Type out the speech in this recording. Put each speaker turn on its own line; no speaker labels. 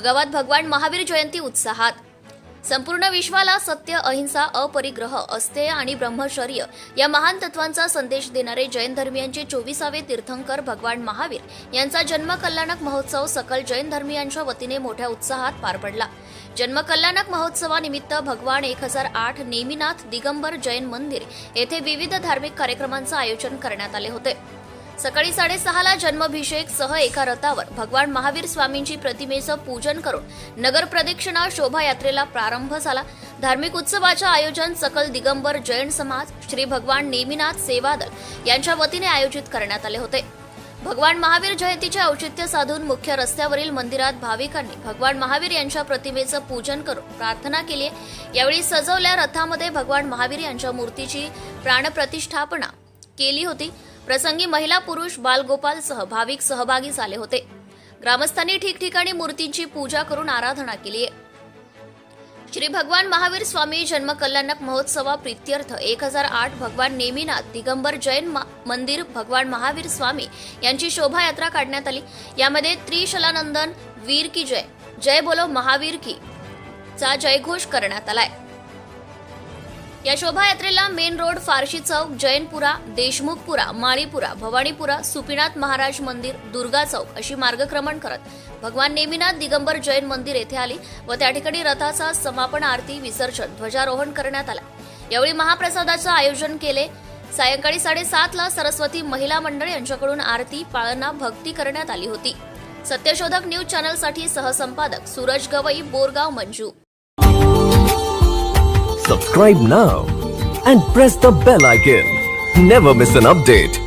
बोरगावात भगवान महावीर जयंती उत्साहात। संपूर्ण विश्वाला सत्य, अहिंसा, अपरिग्रह, अस्तेय आणि ब्रह्मचर्य या महान तत्वांचा संदेश देणारे जैन धर्मियांचे 24वे तीर्थंकर भगवान महावीर यांचा जन्म कल्याणक महोत्सव सकल जैन धर्मियांच्या वतीने मोठ्या उत्साहात पार पडला। जन्म कल्याणक महोत्सवानिमित्त भगवान 1008 नेमिनाथ दिगंबर जैन मंदिर येथे विविध धार्मिक कार्यक्रमांचे आयोजन करण्यात आले होते। सकाळी 6:30 जन्माभिषेक सह एका रथावर भगवान महावीर स्वामींची प्रतिमेचं पूजन करून नगर प्रदक्षिणा शोभायात्रेला प्रारंभ झाला। धार्मिक उत्सवाचे आयोजन सकल दिगंबर जैन समाज, श्री भगवान नेमिनाथ सेवा दल यांच्या वतीने आयोजित करण्यात आले होते। भगवान महावीर जयंतीचे औचित्य साधून मुख्य रस्त्यावरील मंदिरात भाविकांनी भगवान महावीर यांच्या प्रतिमेचं पूजन करून प्रार्थना केली। यावेळी सजवल्या रथामध्ये भगवान महावीर यांच्या मूर्तीची प्राणप्रतिष्ठापना केली होती। प्रसंगी महिला, पुरुष, बालगोपालसह भाविक सहभागी झाले होते। ग्रामस्थांनी ठिकठिकाणी मूर्तींची पूजा करून आराधना केली आहे। श्री भगवान महावीर स्वामी जन्म कल्याणक महोत्सवा प्रीत्यर्थ 1008 भगवान नेमिनाथ दिगंबर जैन मंदिर भगवान महावीर स्वामी यांची शोभायात्रा काढण्यात आली। यामध्ये त्रिशलानंदन वीर की जय, जय बोलो महावीर की चा जयघोष करण्यात आलाय। या शोभायात्रेला मेन रोड, फारशी चौक, जैनपुरा, देशमुखपुरा, माळीपुरा, भवानीपुरा, सुपीनाथ महाराज मंदिर, दुर्गा चौक अशी मार्गक्रमण करत भगवान नेमिनाथ दिगंबर जैन मंदिर येथे आली व त्या ठिकाणी रथाचा समापन आरती, विसर्जन, ध्वजारोहण करण्यात आला। यावेळी महाप्रसादाचे आयोजन केले। सायंकाळी 7:30 सरस्वती महिला मंडळ यांच्याकडून आरती, पाळणा, भक्ती करण्यात आली होती। सत्यशोधक न्यूज चॅनलसाठी सहसंपादक Suraj Gawai, Borgaon, Manju.
Subscribe now and press the bell icon. Never miss an update.